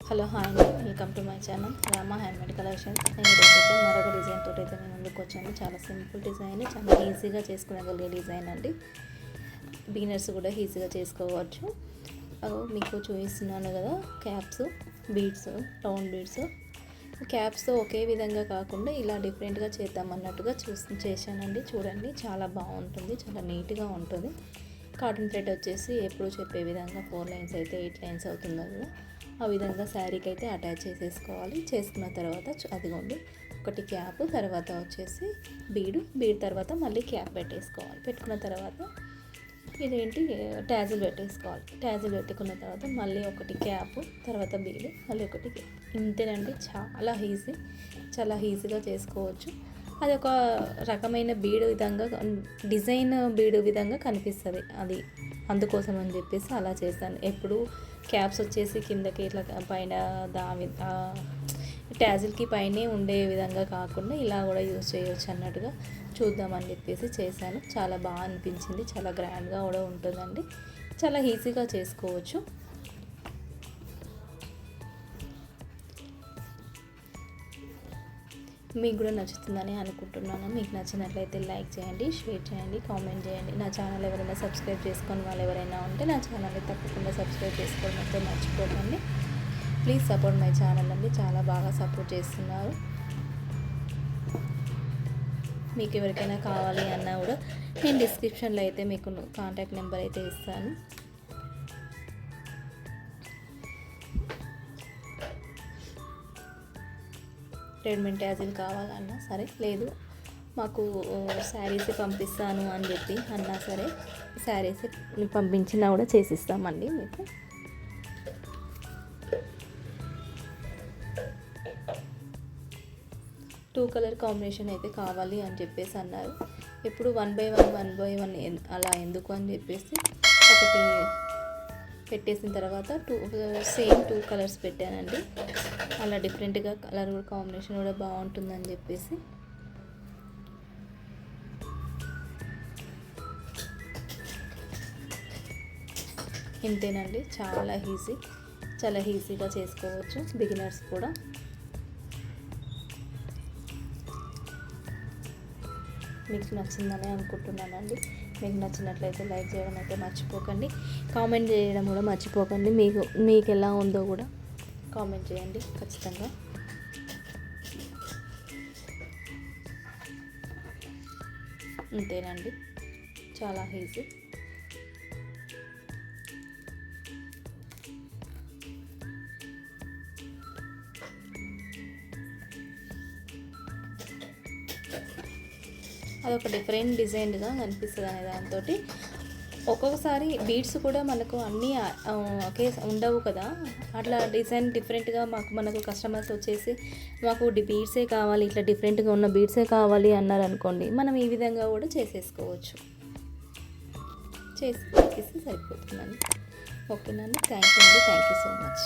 Hello hi అండి, welcome to my channel Rama handmade collections. నేను ఈరోజు అయితే మరొక డిజైన్ తోటి అయితే నేను ముందుకు వచ్చాను. చాలా సింపుల్ డిజైన్, చాలా ఈజీగా చేసుకునేగలిగే డిజైన్ అండి. బిగినర్స్ కూడా ఈజీగా చేసుకోవచ్చు. మీకు చూపిస్తున్నాను కదా, caps, beads, round beads. Caps ఒకే విధంగా కాకుండా ఇలా డిఫరెంట్గా చేద్దామన్నట్టుగా చేశానండి. చూడండి, చాలా బాగుంటుంది, చాలా నీట్గా ఉంటుంది. కాటన్ థ్రెడ్ వచ్చేసి ఎప్పుడు చెప్పే విధంగా 4 లైన్స్ అయితే 8 లైన్స్ అవుతుంది కదా, ఆ విధంగా శారీకి అయితే అటాచ్ చేసేసుకోవాలి. చేసుకున్న తర్వాత అదిగోండి ఒకటి క్యాప్, తర్వాత వచ్చేసి బీడ్ తర్వాత మళ్ళీ క్యాప్ పెట్టేసుకోవాలి. పెట్టుకున్న తర్వాత ఇదేంటి ట్యాజిల్ పెట్టేసుకోవాలి. ట్యాజిల్ పెట్టుకున్న తర్వాత మళ్ళీ ఒకటి క్యాప్, తర్వాత బీడ్, మళ్ళీ ఒకటి క్యాప్. ఇంతేనండి, చాలా ఈజీగా చేసుకోవచ్చు. అది ఒక రకమైన బీడు విధంగా, డిజైన్ బీడు విధంగా కనిపిస్తుంది. అది అందుకోసం అని చెప్పేసి అలా చేస్తాను. ఎప్పుడు క్యాప్స్ వచ్చేసి కిందకి ఇట్లా పైన ట్యాజిల్కి పైనే ఉండే విధంగా కాకుండా ఇలా కూడా యూజ్ చేయవచ్చు అన్నట్టుగా చూద్దామని చెప్పేసి చేశాను. చాలా బాగా అనిపించింది, చాలా గ్రాండ్గా కూడా ఉంటుందండి. చాలా ఈజీగా చేసుకోవచ్చు. మీకు కూడా నచ్చుతుందని అనుకుంటున్నాను. మీకు నచ్చినట్లయితే లైక్ చేయండి, షేర్ చేయండి, కామెంట్ చేయండి. నా ఛానల్ ఎవరైనా సబ్స్క్రైబ్ చేసుకొని వాళ్ళు ఎవరైనా ఉంటే నా ఛానల్ని తప్పకుండా సబ్స్క్రైబ్ చేసుకోవడం అయితే మర్చిపోకండి. ప్లీజ్ సపోర్ట్ మై ఛానల్ అండి, చాలా బాగా సపోర్ట్ చేస్తున్నారు. మీకు ఎవరికైనా కావాలి అన్నా కూడా నేను డిస్క్రిప్షన్లో అయితే మీకు కాంటాక్ట్ నెంబర్ అయితే ఇస్తాను. రెడీమేడ్ ట్యాజిల్ కావాలన్నా సరే, లేదు మాకు శారీస్ పంపిస్తాను అని చెప్పి అన్నా సరే, శారీస్ పంపించినా కూడా చేసిస్తామండి మీకు. టూ కలర్ కాంబినేషన్ అయితే కావాలి అని చెప్పేసి అన్నారు. ఇప్పుడు 1 by 1 అలా ఎందుకు అని చెప్పేసి ఒకటి పెట్టేసిన తర్వాత సేమ్ 2 కలర్స్ పెట్టానండి. అలా డిఫరెంట్గా కలర్ కూడా కాంబినేషన్ కూడా బాగుంటుందని చెప్పేసి. ఇంతేనండి, చాలా ఈజీగా చేసుకోవచ్చు బిగినర్స్ కూడా. మీకు నచ్చిందని అనుకుంటున్నానండి. మీకు నచ్చినట్లయితే లైక్ చేయడం అయితే మర్చిపోకండి, కామెంట్ చేయడం కూడా మర్చిపోకండి. మీకు ఎలా ఉందో కూడా కామెంట్ చేయండి ఖచ్చితంగా. అంతేనండి, చాలా ఈజీ. అదొక డిఫరెంట్ డిజైన్గా కనిపిస్తుంది అనే దాంతో. ఒక్కొక్కసారి బీడ్స్ కూడా మనకు అన్నీ ఒకే ఉండవు కదా, అట్లా డిజైన్ డిఫరెంట్గా మనకు కస్టమర్స్ వచ్చేసి మాకు బీడ్సే కావాలి, ఇట్లా డిఫరెంట్గా ఉన్న బీడ్సే కావాలి అన్నారనుకోండి, మనం ఈ విధంగా కూడా చేసేసుకోవచ్చు. చేసి సరిపోతుందండి. ఓకేనండి, థ్యాంక్ యూ సో మచ్.